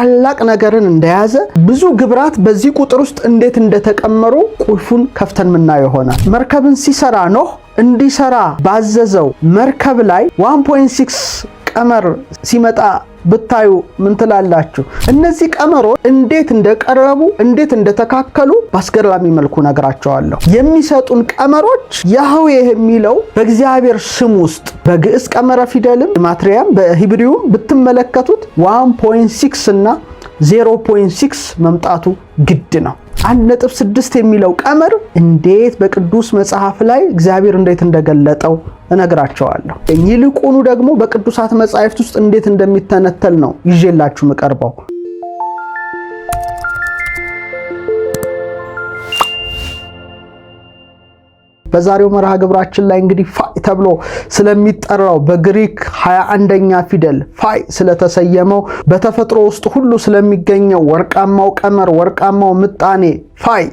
ታላቅ ነገርን እንደያዘ ብዙ ግብራት በዚህ ቁጥር ውስጥ እንዴት እንደተቀመሩ ቁልፉን ከፍተን ምናየው ይሆናል። መርከብን ሲሰራ ኖህ እንዲሰራ ባዘዘው መርከብ ላይ 1.6 ቀመር ሲመጣ ብታዩ ምን ትላላችሁ? እነዚህ ቀመሮች እንዴት እንደቀረቡ እንዴት እንደተካከሉ በአስገራሚ መልኩ ነግራቸዋለሁ። የሚሰጡን ቀመሮች ያህዌ የሚለው በእግዚአብሔር ስም ውስጥ በግዕዝ ቀመረ ፊደልም ማትሪያም በሂብሪውም ብትመለከቱት 1.6 እና 0.6 መምጣቱ ግድ ነው። 1.6 የሚለው ቀመር እንዴት በቅዱስ መጽሐፍ ላይ እግዚአብሔር እንዴት እንደገለጠው እነግራቸዋለሁ። ይልቁኑ ደግሞ በቅዱሳት መጻሕፍት ውስጥ እንዴት እንደሚተነተል ነው ይዤላችሁ መቀርበው። በዛሬው መርሃ ግብራችን ላይ እንግዲህ ፋይ ተብሎ ስለሚጠራው በግሪክ 21ኛ ፊደል ፋይ ስለተሰየመው በተፈጥሮ ውስጥ ሁሉ ስለሚገኘው ወርቃማው ቀመር ወርቃማው ምጣኔ ፋይ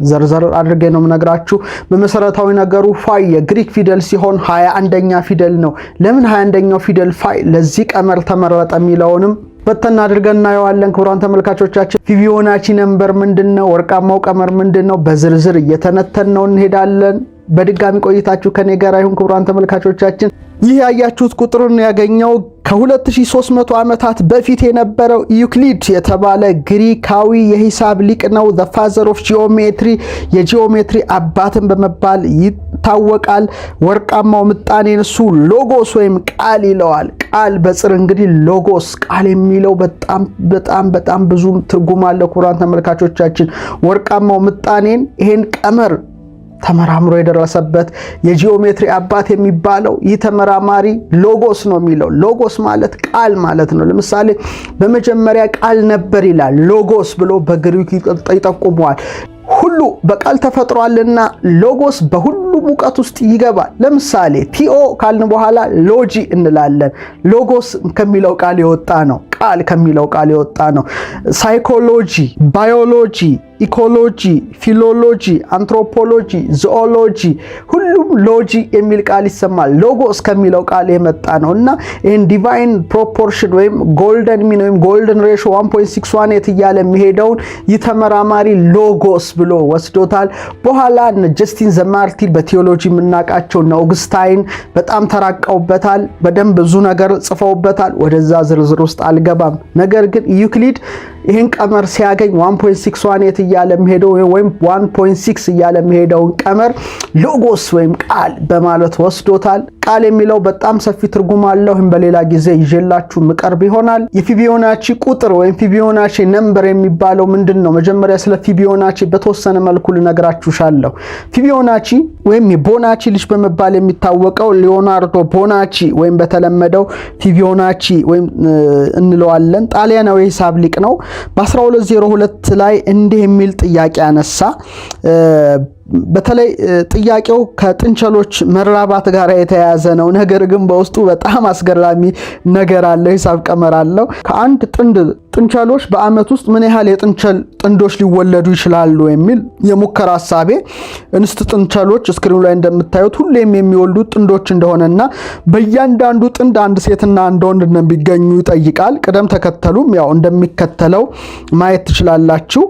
ዘርዘር አድርጌ ነው የምነግራችሁ። በመሰረታዊ ነገሩ ፋይ የግሪክ ፊደል ሲሆን 21ኛ ፊደል ነው። ለምን 21ኛው ፊደል ፋይ ለዚህ ቀመር ተመረጠ የሚለውንም በተና አድርገን እናየዋለን። ክቡራን ተመልካቾቻችን ፊቦናቺ ነምበር ምንድነው? ወርቃማው ቀመር ምንድነው? በዝርዝር እየተነተነው እንሄዳለን። በድጋሚ ቆይታችሁ ከኔ ጋር ይሁን። ክቡራን ተመልካቾቻችን ይህ ያያችሁት ቁጥርን ያገኘው ከ2300 ዓመታት በፊት የነበረው ዩክሊድ የተባለ ግሪካዊ የሂሳብ ሊቅ ነው። the father of geometry የጂኦሜትሪ አባትን በመባል ይታወቃል። ወርቃማው ምጣኔን እሱ ሎጎስ ወይም ቃል ይለዋል። ቃል በጽር እንግዲህ ሎጎስ ቃል የሚለው በጣም ብዙ ትርጉም አለው። ክቡራን ተመልካቾቻችን ወርቃማው ምጣኔን ይሄን ቀመር ተመራምሮ የደረሰበት የጂኦሜትሪ አባት የሚባለው ይህ ተመራማሪ ሎጎስ ነው የሚለው። ሎጎስ ማለት ቃል ማለት ነው። ለምሳሌ በመጀመሪያ ቃል ነበር ይላል። ሎጎስ ብሎ በግሪክ ይጠቁመዋል። ሁሉ በቃል ተፈጥሯልና ሎጎስ በሁሉ ሙቀት ውስጥ ይገባል። ለምሳሌ ቲኦ ካልን በኋላ ሎጂ እንላለን። ሎጎስ ከሚለው ቃል የወጣ ነው። ቃል ከሚለው ቃል የወጣ ነው። ሳይኮሎጂ፣ ባዮሎጂ፣ ኢኮሎጂ፣ ፊሎሎጂ፣ አንትሮፖሎጂ፣ ዞኦሎጂ ሁሉም ሎጂ የሚል ቃል ይሰማል። ሎጎስ ከሚለው ቃል የመጣ ነው እና ይህን ዲቫይን ፕሮፖርሽን ወይም ጎልደን ሚን ወይም ጎልደን ሬሾ 1.618 እያለ የሚሄደውን ይተመራማሪ ሎጎስ ብሎ ወስዶታል። በኋላ ጀስቲን ዘማርቲን በቴዎሎጂ የምናውቃቸው እና ኦግስታይን በጣም ተራቀውበታል። በደንብ ብዙ ነገር ጽፈውበታል። ወደዛ ዝርዝር ውስጥ አልገባም። ነገር ግን ዩክሊድ ይህን ቀመር ሲያገኝ 1.618 እያለ የሚሄደው ወይም 1.6 እያለ የሚሄደውን ቀመር ሎጎስ ወይም ቃል በማለት ወስዶታል። ቃል የሚለው በጣም ሰፊ ትርጉም አለው። ይህም በሌላ ጊዜ ይዤላችሁ ምቀርብ ይሆናል። የፊቦናቺ ቁጥር ወይም ፊቦናቺ ነምበር የሚባለው ምንድነው? መጀመሪያ ስለ ፊቦናቺ በተወሰነ መልኩ ልነግራችሁሻለሁ። ፊቦናቺ ወይም የቦናቺ ልጅ በመባል የሚታወቀው ሊዮናርዶ ቦናቺ ወይም በተለመደው ፊቦናቺ ወይም እንለዋለን ጣሊያናዊ ሂሳብ ሊቅ ነው። በ1202 ላይ እንዲህ የሚል ጥያቄ አነሳ። በተለይ ጥያቄው ከጥንቸሎች መራባት ጋር የተያያዘ ነው። ነገር ግን በውስጡ በጣም አስገራሚ ነገር አለው። ሂሳብ ቀመር አለው። ከአንድ ጥንድ ጥንቸሎች በአመት ውስጥ ምን ያህል የጥንቸል ጥንዶች ሊወለዱ ይችላሉ የሚል የሙከራ ሐሳቤ እንስት ጥንቸሎች ስክሪኑ ላይ እንደምታዩት ሁሌም የሚወልዱት ጥንዶች እንደሆነና በእያንዳንዱ ጥንድ አንድ ሴትና አንድ ወንድ እንደሚገኙ ይጠይቃል። ቅደም ተከተሉም ያው እንደሚከተለው ማየት ትችላላችሁ።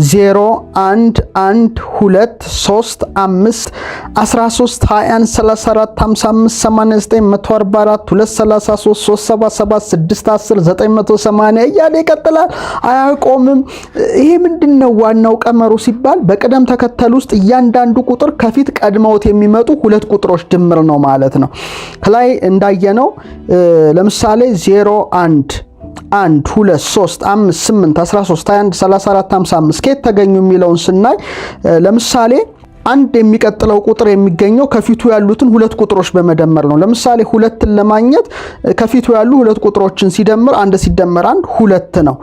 0 1 1 2 3 5 13 21 34 55 89 144 233 377 610 980 እያለ ይቀጥላል። አያቆምም። ይሄ ምንድነው ዋናው ቀመሩ ሲባል በቅደም ተከተል ውስጥ እያንዳንዱ ቁጥር ከፊት ቀድመውት የሚመጡ ሁለት ቁጥሮች ድምር ነው ማለት ነው። ከላይ እንዳየነው ለምሳሌ 0 1 1 2 3 5 8 13 21 34 55 ከየት ተገኙ የሚለውን ስናይ ለምሳሌ አንድ የሚቀጥለው ቁጥር የሚገኘው ከፊቱ ያሉትን ሁለት ቁጥሮች በመደመር ነው። ለምሳሌ ሁለትን ለማግኘት ከፊቱ ያሉ ሁለት ቁጥሮችን ሲደምር አንድ ሲደመር አንድ ሁለት ነው።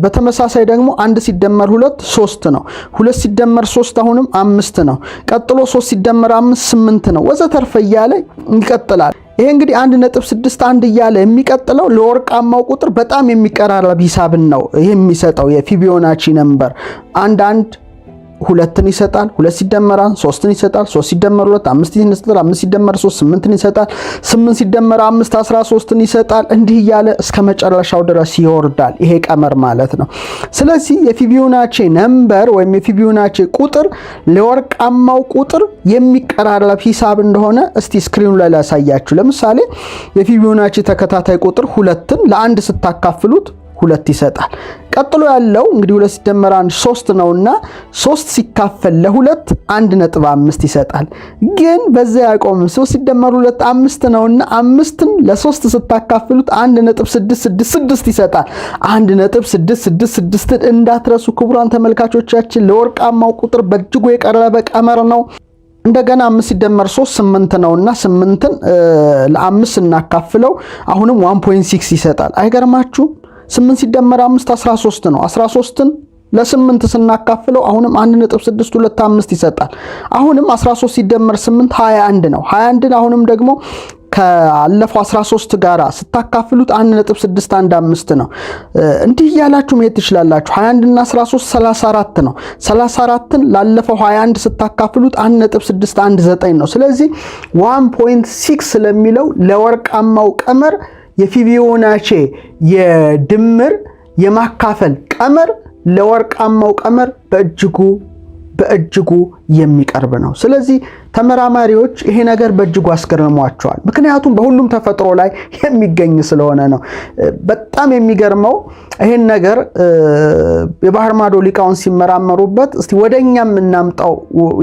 በተመሳሳይ ደግሞ አንድ ሲደመር ሁለት ሶስት ነው። ሁለት ሲደመር ሶስት አሁንም አምስት ነው። ቀጥሎ ሶስት ሲደመር አምስት ስምንት ነው። ወዘተርፈ እያለ ይቀጥላል። ይሄ እንግዲህ 1.61 እያለ የሚቀጥለው ለወርቃማው ቁጥር በጣም የሚቀራረብ ሂሳብን ነው የሚሰጠው የፊቦናቺ ነምበር 1 1 2ን ይሰጣል። 2 ሲደመር 1 3ን ይሰጣል። 3 ሲደመር 2 5ን ይሰጣል። 5 ሲደመር 3 8ን ይሰጣል። 8 ሲደመር 5 13ን ይሰጣል። እንዲህ እያለ እስከ መጨረሻው ድረስ ይወርዳል ይሄ ቀመር ማለት ነው። ስለዚህ የፊቦናቺ ነምበር ወይም የፊቦናቺ ቁጥር ለወርቃማው ቁጥር የሚቀራረብ ሂሳብ እንደሆነ እስቲ ስክሪኑ ላይ ላሳያችሁ። ለምሳሌ የፊቦናቺ ተከታታይ ቁጥር 2ን ለ1 ስታካፍሉት 2 ይሰጣል። ቀጥሎ ያለው እንግዲህ 2 ሲደመር 1 3 ነውና 3 ሲካፈል ለ2 1.5 ይሰጣል። ግን በዛ ያቆምም። 3 ሲደመር 2 5 ነውና 5ን ለ3 ስታካፍሉት 1.666 ይሰጣል። 1.666 እንዳትረሱ ክቡራን ተመልካቾቻችን፣ ለወርቃማው ቁጥር በእጅጉ የቀረበ ቀመር ነው። እንደገና 5 ሲደመር 3 8 ነውና 8ን ለ5 እናካፍለው አሁንም 1.6 ይሰጣል። አይገርማችሁ? 8 ሲደመር 5 13 ነው። 13ን ለ8 ስናካፍለው አሁንም 1.625 ይሰጣል። አሁንም 13 ሲደመር 8 21 ነው። 21ን አሁንም ደግሞ ካለፈው 13 ጋራ ስታካፍሉት 1.615 ነው። እንዲህ እያላችሁ መሄድ ትችላላችሁ። 21 እና 13 34 ነው። 34ን ላለፈው 21 ስታካፍሉት 1.619 ነው። ስለዚህ 1.6 ስለሚለው ለወርቃማው ቀመር የፊቦናቺ የድምር የማካፈል ቀመር ለወርቃማው ቀመር በእጅጉ የሚቀርብ ነው። ስለዚህ ተመራማሪዎች ይሄ ነገር በእጅጉ አስገርሟቸዋል። ምክንያቱም በሁሉም ተፈጥሮ ላይ የሚገኝ ስለሆነ ነው። በጣም የሚገርመው ይሄን ነገር የባህር ማዶ ሊቃውንት ሲመራመሩበት እስቲ ወደኛም እናምጣው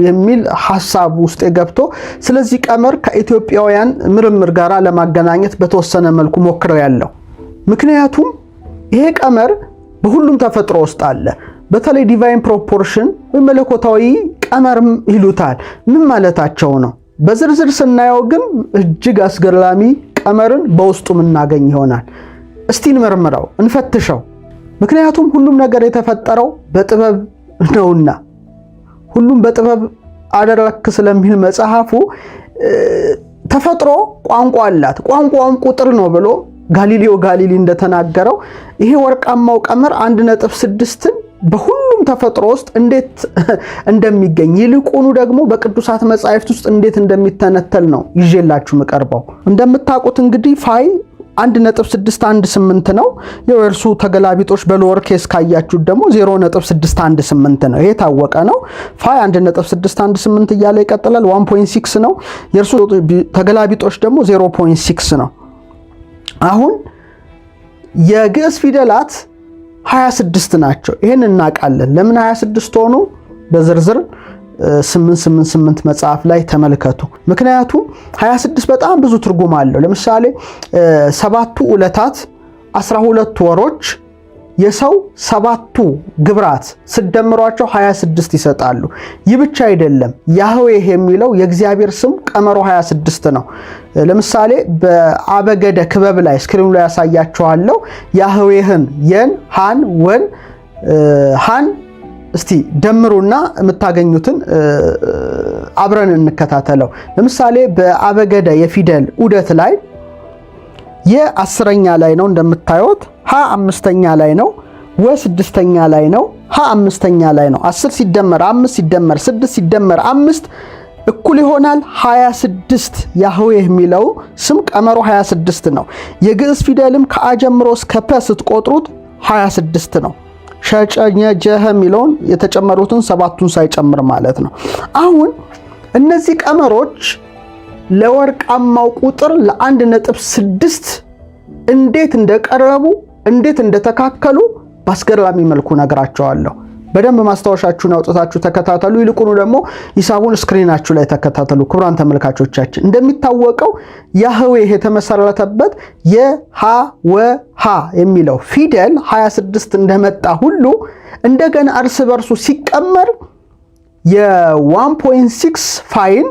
የሚል ሐሳብ ውስጥ ገብቶ ስለዚህ ቀመር ከኢትዮጵያውያን ምርምር ጋር ለማገናኘት በተወሰነ መልኩ ሞክረው ያለው። ምክንያቱም ይሄ ቀመር በሁሉም ተፈጥሮ ውስጥ አለ። በተለይ ዲቫይን ፕሮፖርሽን ወይ መለኮታዊ ቀመርም ይሉታል። ምን ማለታቸው ነው? በዝርዝር ስናየው ግን እጅግ አስገራሚ ቀመርን በውስጡ እናገኝ ይሆናል። እስቲ እንመርምረው፣ እንፈትሸው። ምክንያቱም ሁሉም ነገር የተፈጠረው በጥበብ ነውና ሁሉም በጥበብ አደረክ ስለሚል መጽሐፉ ተፈጥሮ ቋንቋ አላት፣ ቋንቋውም ቁጥር ነው ብሎ ጋሊሊዮ ጋሊሊ እንደተናገረው ይሄ ወርቃማው ቀመር 1.6ን በሁሉም ተፈጥሮ ውስጥ እንዴት እንደሚገኝ ይልቁኑ ደግሞ በቅዱሳት መጻሕፍት ውስጥ እንዴት እንደሚተነተል ነው ይዤላችሁ መቀርበው። እንደምታውቁት እንግዲህ ፋይ 1.618 ነው። የእርሱ ተገላቢጦች በሎወር ኬስ ካያችሁ ደግሞ 0.618 ነው። ይሄ ታወቀ ነው። ፋይ 1.618 እያለ ይቀጥላል። 1.6 ነው። የእርሱ ተገላቢጦች ደግሞ 0.6 ነው። አሁን የግዕዝ ፊደላት 26 ናቸው። ይሄን እናውቃለን። ለምን 26 ሆኑ? በዝርዝር 888 መጽሐፍ ላይ ተመልከቱ። ምክንያቱም 26 በጣም ብዙ ትርጉም አለው። ለምሳሌ 7ቱ ዕለታት 12 ወሮች የሰው 7ቱ ግብራት ስደምሯቸው 26 ይሰጣሉ። ይህ ብቻ አይደለም። ያህዌህ የሚለው የእግዚአብሔር ስም ቀመሩ 26 ነው። ለምሳሌ በአበገደ ክበብ ላይ ስክሪኑ ላይ ያሳያችኋለሁ። ያህዌህን የን ሃን ወን ሃን እስቲ ደምሩና የምታገኙትን አብረን እንከታተለው። ለምሳሌ በአበገደ የፊደል ዑደት ላይ የ10ኛ ላይ ነው እንደምታዩት፣ ሀ 5ኛ ላይ ነው፣ ወ 6ኛ ላይ ነው፣ ሀ 5ኛ ላይ ነው። 10 ሲደመር 5 ሲደመር 6 ሲደመር 5 እኩል ይሆናል 26። ያህዌህ የሚለው ስም ቀመሩ 26 ነው። የግዕዝ ፊደልም ከአ ጀምሮ እስከ ፐ ስትቆጥሩት 26 ነው። ሸጨኘ ጀህ የሚለውን የተጨመሩትን 7ቱን ሳይጨምር ማለት ነው። አሁን እነዚህ ቀመሮች ለወርቃማው ቁጥር ለ1.6 እንዴት እንደቀረቡ እንዴት እንደተካከሉ በአስገራሚ መልኩ ነግራቸዋለሁ። በደንብ ማስታወሻችሁን አውጥታችሁ ተከታተሉ። ይልቁኑ ደግሞ ሂሳቡን ስክሪናችሁ ላይ ተከታተሉ። ክቡራን ተመልካቾቻችን እንደሚታወቀው ያህዌህ የተመሰረተበት የሃወሃ የሚለው ፊደል 26 እንደመጣ ሁሉ እንደገና እርስ በርሱ ሲቀመር የ1.6 ፋይን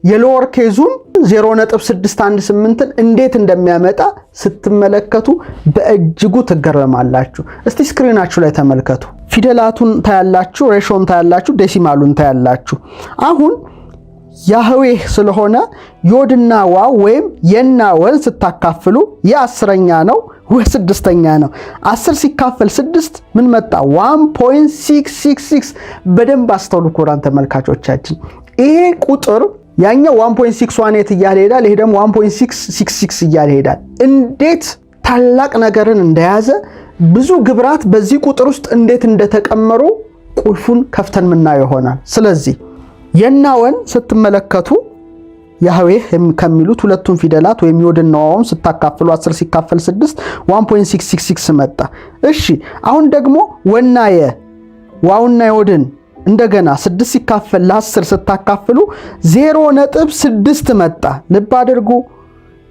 የሎወር ኬዙን 0.618ን እንዴት እንደሚያመጣ ስትመለከቱ በእጅጉ ትገረማላችሁ። እስቲ ስክሪናችሁ ላይ ተመልከቱ። ፊደላቱን ታያላችሁ፣ ሬሾን ታያላችሁ፣ ዴሲማሉን ታያላችሁ። አሁን ያህዌህ ስለሆነ ዮድና ዋ ወይም የና ወን ስታካፍሉ የ10ኛ ነው፣ ስድስተኛ ነው። 10 ሲካፈል 6 ምን መጣ? 1.666። በደንብ አስተውሉ ክቡራን ተመልካቾቻችን። ይሄ ቁጥር ያኛው 1.618 እያለ ሄዳል፣ ይሄ ደግሞ 1.666 እያለ ሄዳል። እንዴት ታላቅ ነገርን እንደያዘ ብዙ ግብራት በዚህ ቁጥር ውስጥ እንዴት እንደተቀመሩ ቁልፉን ከፍተን ምናየው ይሆናል። ስለዚህ የናወን ስትመለከቱ ያህዌህ ከሚሉት ሁለቱን ፊደላት ወይም ዮድና ዋውን ስታካፍሉ 10 ሲካፈል 6 1.666 መጣ። እሺ አሁን ደግሞ ወናየ ዋውና ዮድን እንደገና 6 ሲካፈል ለ10 ስታካፍሉ 0.6 መጣ። ልብ አድርጉ።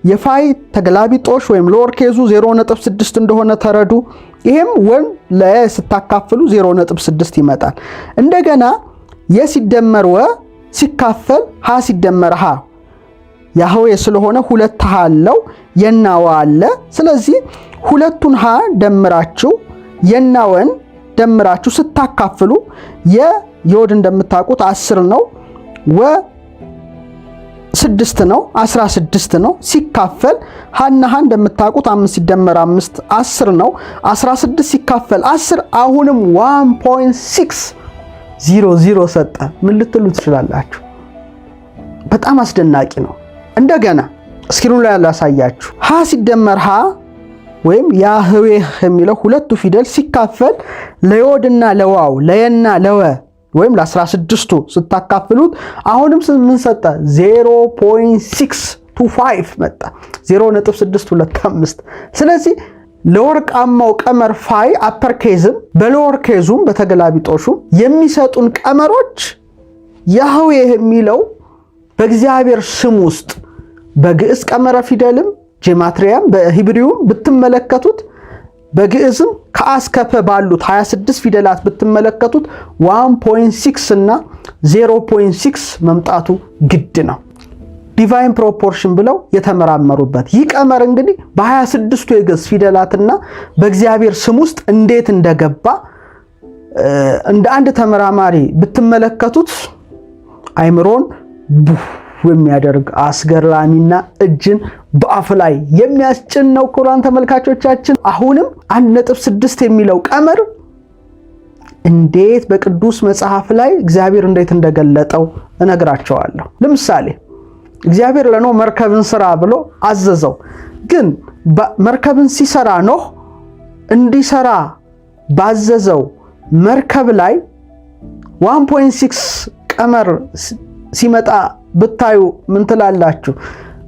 የፋይ ተገላቢጦሽ ወይም ሎወር ኬዙ 0.6 እንደሆነ ተረዱ። ይሄም ወን ለየ ስታካፍሉ 0.6 ይመጣል። እንደገና የሲደመር ወ ሲካፈል ሀ ሲደመር ሀ ያህዌ ስለሆነ ሁለት ሀ አለው፣ የና ወ አለ። ስለዚህ ሁለቱን ሀ ደምራችሁ የና ወን ደምራችሁ ስታካፍሉ የዮድ እንደምታውቁት 10 ነው፣ ወ 6 ነው፣ 16 ነው። ሲካፈል ሀና ሀ እንደምታውቁት 5 ሲደመር 5 10 ነው። 16 ሲካፈል 10 አሁንም 1.600 ሰጠ። ምን ልትሉ ትችላላችሁ? በጣም አስደናቂ ነው። እንደገና እስክሪኑ ላይ ያላሳያችሁ ሀ ሲደመር ሀ ወይም ያህዌህ የሚለው ሁለቱ ፊደል ሲካፈል ለዮድና ለዋው ለየና ለወ ወይም ለ16ቱ ስታካፍሉት አሁንም ምን ሰጠ? 0.625 መጣ። 0.625። ስለዚህ ለወርቃማው ቀመር ፋይ አፐር ኬዝም በሎወር ኬዙም በተገላቢጦሹ የሚሰጡን ቀመሮች ያህዌህ የሚለው በእግዚአብሔር ስም ውስጥ በግዕዝ ቀመረ ፊደልም ጄማትሪያም በሂብሪውም ብትመለከቱት በግዕዝም ከአስከፈ ባሉት 26 ፊደላት ብትመለከቱት 1.6 እና 0.6 መምጣቱ ግድ ነው። ዲቫይን ፕሮፖርሽን ብለው የተመራመሩበት ይህ ቀመር እንግዲህ በ26ቱ የግዕዝ ፊደላትና በእግዚአብሔር ስም ውስጥ እንዴት እንደገባ እንደ አንድ ተመራማሪ ብትመለከቱት አይምሮን የሚያደርግ አስገራሚና እጅን በአፍ ላይ የሚያስጭን ነው። ክቡራን ተመልካቾቻችን አሁንም 1.6 የሚለው ቀመር እንዴት በቅዱስ መጽሐፍ ላይ እግዚአብሔር እንዴት እንደገለጠው እነግራቸዋለሁ። ለምሳሌ እግዚአብሔር ለኖህ መርከብን ስራ ብሎ አዘዘው። ግን መርከብን ሲሰራ ኖህ እንዲሰራ ባዘዘው መርከብ ላይ 1.6 ቀመር ሲመጣ ብታዩ ምን ትላላችሁ?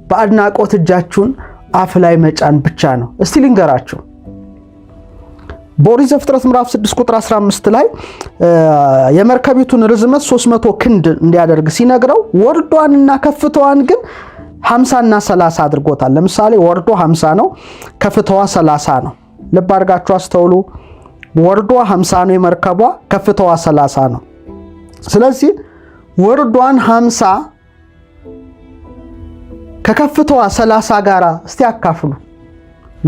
በአድናቆት እጃችሁን አፍ ላይ መጫን ብቻ ነው። እስቲ ልንገራችሁ። በኦሪት ዘፍጥረት ምዕራፍ 6 ቁጥር 15 ላይ የመርከቢቱን ርዝመት 300 ክንድ እንዲያደርግ ሲነግረው ወርዷንና ከፍታዋን ግን 50 እና 30 አድርጎታል። ለምሳሌ ወርዶ 50 ነው፣ ከፍታዋ 30 ነው። ልብ አድርጋችሁ አስተውሉ። ወርዷ 50 ነው የመርከቧ፣ ከፍታዋ 30 ነው። ስለዚህ ወርዷን 50 ከከፍታዋ 30 ጋራ እስቲ አካፍሉ።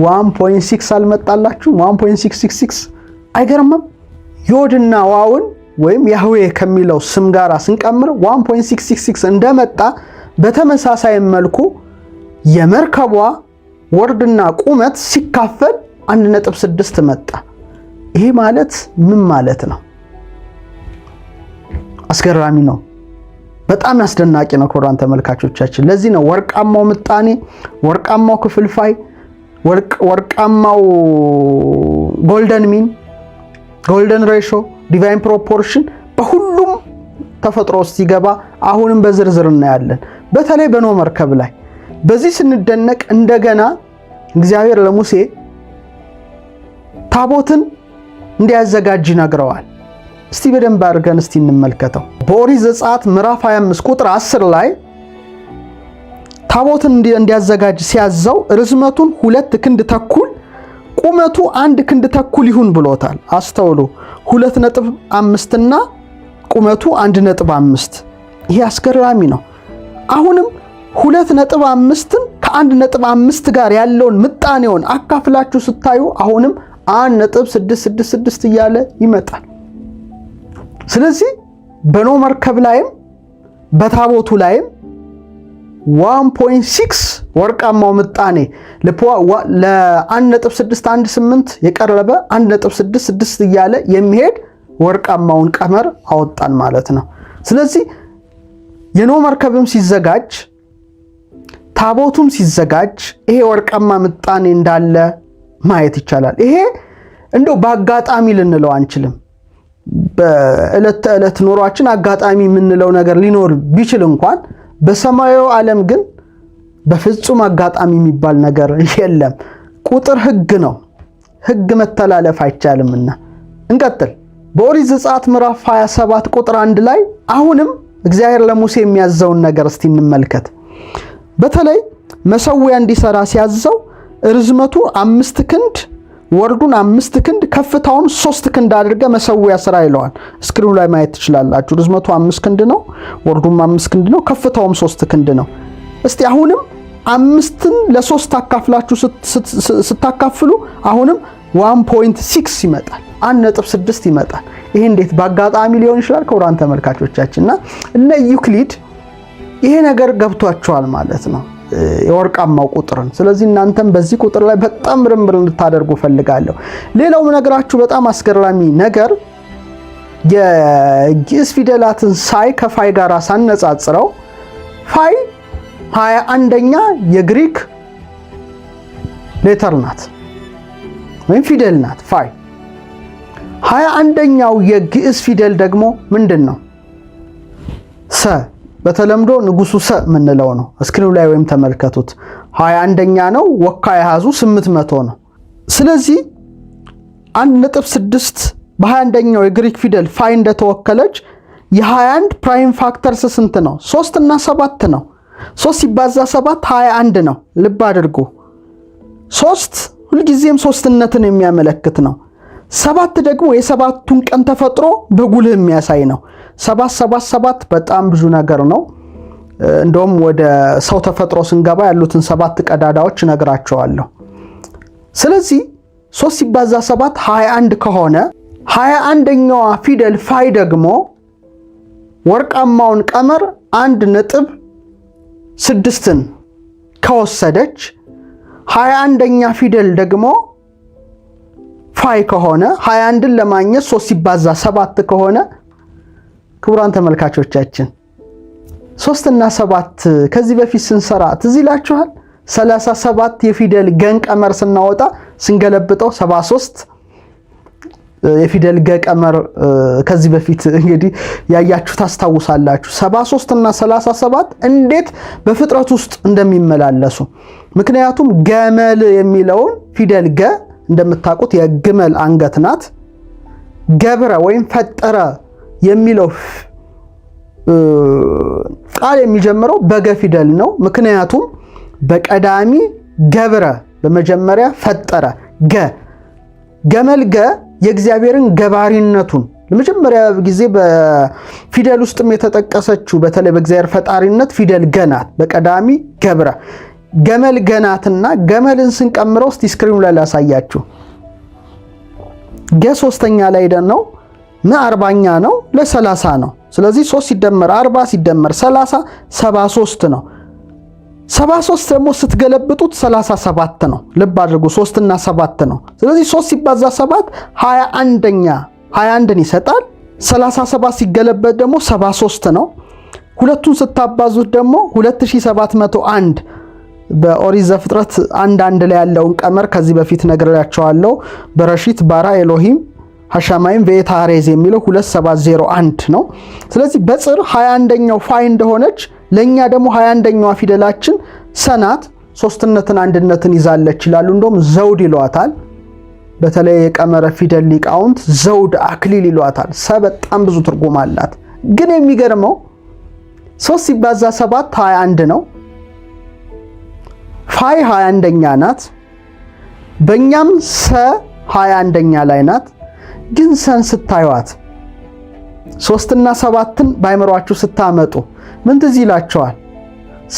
1.6 አልመጣላችሁ? 1.666 አይገርምም? ዮድና ዋውን ወይም ያህዌ ከሚለው ስም ጋራ ስንቀምር 1.666 እንደመጣ በተመሳሳይ መልኩ የመርከቧ ወርድና ቁመት ሲካፈል 1.6 መጣ። ይሄ ማለት ምን ማለት ነው? አስገራሚ ነው። በጣም አስደናቂ ነው ክቡራን ተመልካቾቻችን። ለዚህ ነው ወርቃማው ምጣኔ፣ ወርቃማው ክፍልፋይ፣ ወርቃማው ጎልደን ሚን፣ ጎልደን ሬሾ፣ ዲቫይን ፕሮፖርሽን በሁሉም ተፈጥሮ ውስጥ ሲገባ አሁንም በዝርዝር እናያለን። በተለይ በኖህ መርከብ ላይ በዚህ ስንደነቅ እንደገና እግዚአብሔር ለሙሴ ታቦትን እንዲያዘጋጅ ይነግረዋል። እስቲ በደንብ አድርገን እስቲ እንመልከተው። በኦሪት ዘጸአት ምዕራፍ 25 ቁጥር 10 ላይ ታቦትን እንዲያዘጋጅ ሲያዘው ርዝመቱን 2 ክንድ ተኩል ቁመቱ 1 ክንድ ተኩል ይሁን ብሎታል። አስተውሉ። 2.5 እና ቁመቱ 1.5። ይሄ አስገራሚ ነው። አሁንም 2.5ን ከ1.5 ጋር ያለውን ምጣኔውን አካፍላችሁ ስታዩ አሁንም 1.666 እያለ ይመጣል። ስለዚህ በኖህ መርከብ ላይም በታቦቱ ላይም 1.6 ወርቃማው ምጣኔ ለ1.618 የቀረበ 1.66 እያለ የሚሄድ ወርቃማውን ቀመር አወጣን ማለት ነው። ስለዚህ የኖህ መርከብም ሲዘጋጅ ታቦቱም ሲዘጋጅ ይሄ ወርቃማ ምጣኔ እንዳለ ማየት ይቻላል። ይሄ እንደው በአጋጣሚ ልንለው አንችልም። በእለት ተዕለት ኑሯችን አጋጣሚ የምንለው ነገር ሊኖር ቢችል እንኳን በሰማያዊ ዓለም ግን በፍጹም አጋጣሚ የሚባል ነገር የለም። ቁጥር ሕግ ነው። ሕግ መተላለፍ አይቻልምና እንቀጥል። በኦሪት ዘጸአት ምዕራፍ 27 ቁጥር 1 ላይ አሁንም እግዚአብሔር ለሙሴ የሚያዘውን ነገር እስቲ እንመልከት። በተለይ መሰዊያ እንዲሰራ ሲያዘው ርዝመቱ 5 ክንድ ወርዱን 5 ክንድ ከፍታውን 3 ክንድ አድርገ መሰዊያ ስራ ይለዋል። ስክሪኑ ላይ ማየት ትችላላችሁ። ርዝመቱ 5 ክንድ ነው፣ ወርዱም 5 ክንድ ነው፣ ከፍታውም 3 ክንድ ነው። እስቲ አሁንም 5ን ለ3 አካፍላችሁ ስታካፍሉ አሁንም 1.6 ይመጣል፣ 1.6 ይመጣል። ይሄ እንዴት በአጋጣሚ ሊሆን ይችላል? ክቡራን ተመልካቾቻችንና እነ ዩክሊድ ይሄ ነገር ገብቷቸዋል ማለት ነው፣ የወርቃማው ቁጥርን። ስለዚህ እናንተም በዚህ ቁጥር ላይ በጣም ምርምር እንድታደርጉ ፈልጋለሁ። ሌላው ነገራችሁ በጣም አስገራሚ ነገር የግዕዝ ፊደላትን ሳይ ከፋይ ጋር ሳነጻጽረው ፋይ 21ኛ የግሪክ ሌተር ናት ወይም ፊደል ናት። ፋይ 21ኛው የግዕዝ ፊደል ደግሞ ምንድን ነው? ሰ በተለምዶ ንጉሱ ሰ ምንለው ነው። እስክሪኑ ላይ ወይም ተመልከቱት። 21ኛ ነው። ወካይ አሃዙ 800 ነው። ስለዚህ 1.6 በ21ኛው የግሪክ ፊደል ፋይ እንደተወከለች የ21 ፕራይም ፋክተርስ ስንት ነው? 3 እና 7 ነው። 3 ሲባዛ 7 21 ነው። ልብ አድርጉ። 3 ሁልጊዜም ሶስትነትን የሚያመለክት ነው። 7 ደግሞ የሰባቱን ቀን ተፈጥሮ በጉልህ የሚያሳይ ነው። 777 በጣም ብዙ ነገር ነው። እንደውም ወደ ሰው ተፈጥሮ ስንገባ ያሉትን 7 ቀዳዳዎች እነግራቸዋለሁ። ስለዚህ 3 ሲባዛ 7 21 ከሆነ 21ኛዋ ፊደል ፋይ ደግሞ ወርቃማውን ቀመር 1.6ን ከወሰደች 21ኛ ፊደል ደግሞ ፋይ ከሆነ 21ን ለማግኘት 3 ሲባዛ 7 ከሆነ ክቡራን ተመልካቾቻችን 3 እና 7 ከዚህ በፊት ስንሰራ ትዝ ይላችኋል። 37 የፊደል ገን ቀመር ስናወጣ ስንገለብጠው 73 የፊደል ገ ቀመር ከዚህ በፊት እንግዲህ ያያችሁ ታስታውሳላችሁ። 73 እና 37 እንዴት በፍጥረት ውስጥ እንደሚመላለሱ። ምክንያቱም ገመል የሚለውን ፊደል ገ እንደምታውቁት የግመል አንገት ናት። ገብረ ወይም ፈጠረ የሚለው ቃል የሚጀምረው በገ ፊደል ነው። ምክንያቱም በቀዳሚ ገብረ በመጀመሪያ ፈጠረ ገ ገመል ገ የእግዚአብሔርን ገባሪነቱን ለመጀመሪያ ጊዜ በፊደል ውስጥም የተጠቀሰችው በተለይ በእግዚአብሔር ፈጣሪነት ፊደል ገ ናት። በቀዳሚ ገብረ ገመል ገናትና ገመልን ስንቀምረው እስቲ ስክሪኑ ላይ ላሳያችሁ። ገ 3ኛ ላይ ነው፣ ነ 40ኛ ነው፣ ለ30 ነው። ስለዚህ 3 ሲደመር 40 ሲደመር 30 73 ነው። 73 ደግሞ ስትገለብጡት 37 ነው። ልብ አድርጉ፣ 3 እና 7 ነው። ስለዚህ 3 ሲባዛ 7 21ን ይሰጣል። 37 ሲገለበጥ ደግሞ 73 ነው። ሁለቱን ስታባዙት ደግሞ 2701 በኦሪት ዘፍጥረት 1:1 ላይ ያለውን ቀመር ከዚህ በፊት ነግሬያቸዋለሁ። በረሺት ባራ ኤሎሂም ሐሻማይም ቬታሬዝ የሚለው 2701 ነው። ስለዚህ በጽር 21ኛው ፋይ እንደሆነች ለኛ ደግሞ 21ኛዋ ፊደላችን ሰናት ሶስትነትን አንድነትን ይዛለች ይላሉ። እንደውም ዘውድ ይሏታል። በተለይ የቀመረ ፊደል ሊቃውንት ዘውድ አክሊል ይሏታል። ሰ በጣም ብዙ ትርጉም አላት። ግን የሚገርመው 3 ሲባዛ 7 21 ነው። ፋይ 21ኛ ናት። በእኛም ሰ 21ኛ ላይ ናት። ግን ሰን ስታዩት 3 እና 7ን ባይመሯችሁ ስታመጡ ምን ትዝ ይላችኋል?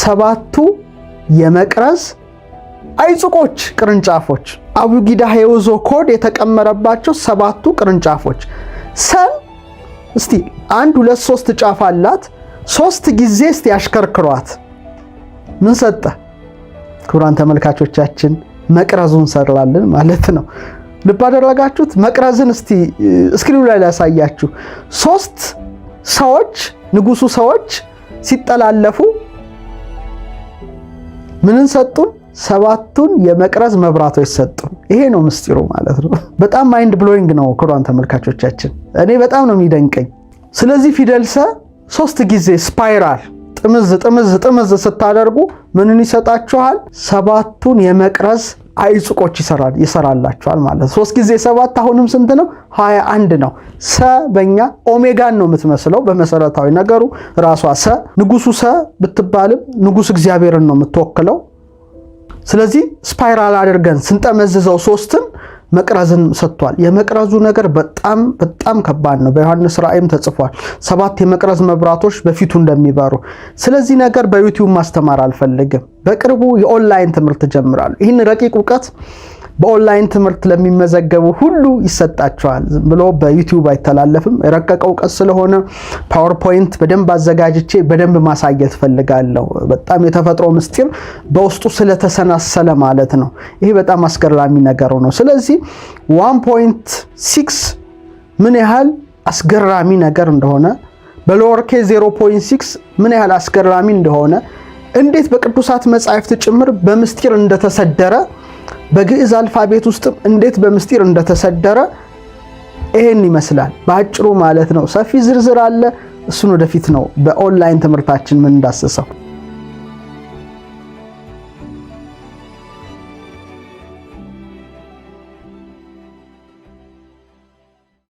7ቱ የመቅረዝ አይጽቆች ቅርንጫፎች አቡጊዳ ሄውዞ ኮድ የተቀመረባቸው 7ቱ ቅርንጫፎች። ሰን እስቲ 1 2 3 ጫፍ አላት። 3 ጊዜ እስቲ ያሽከርክሯት። ምን ሰጠ? ክቡራን ተመልካቾቻችን መቅረዙን ሰራልን ማለት ነው። ልብ አደረጋችሁት? መቅረዝን እስቲ ስክሪኑ ላይ ላሳያችሁ። 3 ሰዎች ንጉሱ ሰዎች ሲጠላለፉ ምንን ሰጡን? 7ቱን የመቅረዝ መብራቶች ሰጡን። ይሄ ነው ምስጢሩ ማለት ነው። በጣም ማይንድ ብሎዊንግ ነው ክቡራን ተመልካቾቻችን፣ እኔ በጣም ነው የሚደንቀኝ። ስለዚህ ፊደል ሰ 3 ጊዜ ስፓይራል ጥምዝ ስታደርጉ ምንን ይሰጣችኋል? 7ቱን የመቅረዝ አይጽቆች ይሰራላችኋል ማለት ነው። 3 ጊዜ 7 አሁንም ስንት ነው? 21 ነው። ሰ በእኛ ኦሜጋን ነው የምትመስለው በመሰረታዊ ነገሩ ራሷ ሰ። ንጉሱ ሰ ብትባልም ንጉስ እግዚአብሔርን ነው የምትወክለው። ስለዚህ ስፓይራል አድርገን ስንጠመዝዘው 3ን መቅረዝን ሰጥቷል። የመቅረዙ ነገር በጣም ከባድ ነው። በዮሐንስ ራእይም ተጽፏል 7 የመቅረዝ መብራቶች በፊቱ እንደሚበሩ። ስለዚህ ነገር በዩቲዩብ ማስተማር አልፈልግም። በቅርቡ የኦንላይን ትምህርት ጀምራለሁ። ይህን ረቂቅ ዕውቀት በኦንላይን ትምህርት ለሚመዘገቡ ሁሉ ይሰጣቸዋል። ዝም ብሎ በዩቲዩብ አይተላለፍም። የረቀቀ ዕውቀት ስለሆነ ፓወርፖይንት በደንብ አዘጋጅቼ በደንብ ማሳየት ፈልጋለሁ። በጣም የተፈጥሮ ምስጢር በውስጡ ስለተሰናሰለ ማለት ነው። ይሄ በጣም አስገራሚ ነገር ነው። ስለዚህ 1.6 ምን ያህል አስገራሚ ነገር እንደሆነ፣ በሎወር ኬዝ 0.6 ምን ያህል አስገራሚ እንደሆነ፣ እንዴት በቅዱሳት መጻሕፍት ጭምር በምስጢር እንደተሰደረ፣ በግዕዝ አልፋቤት ውስጥም እንዴት በምስጢር እንደተሰደረ ይሄን ይመስላል በአጭሩ ማለት ነው። ሰፊ ዝርዝር አለ። እሱን ወደፊት ነው በኦንላይን ትምህርታችን ምን እንዳስሰው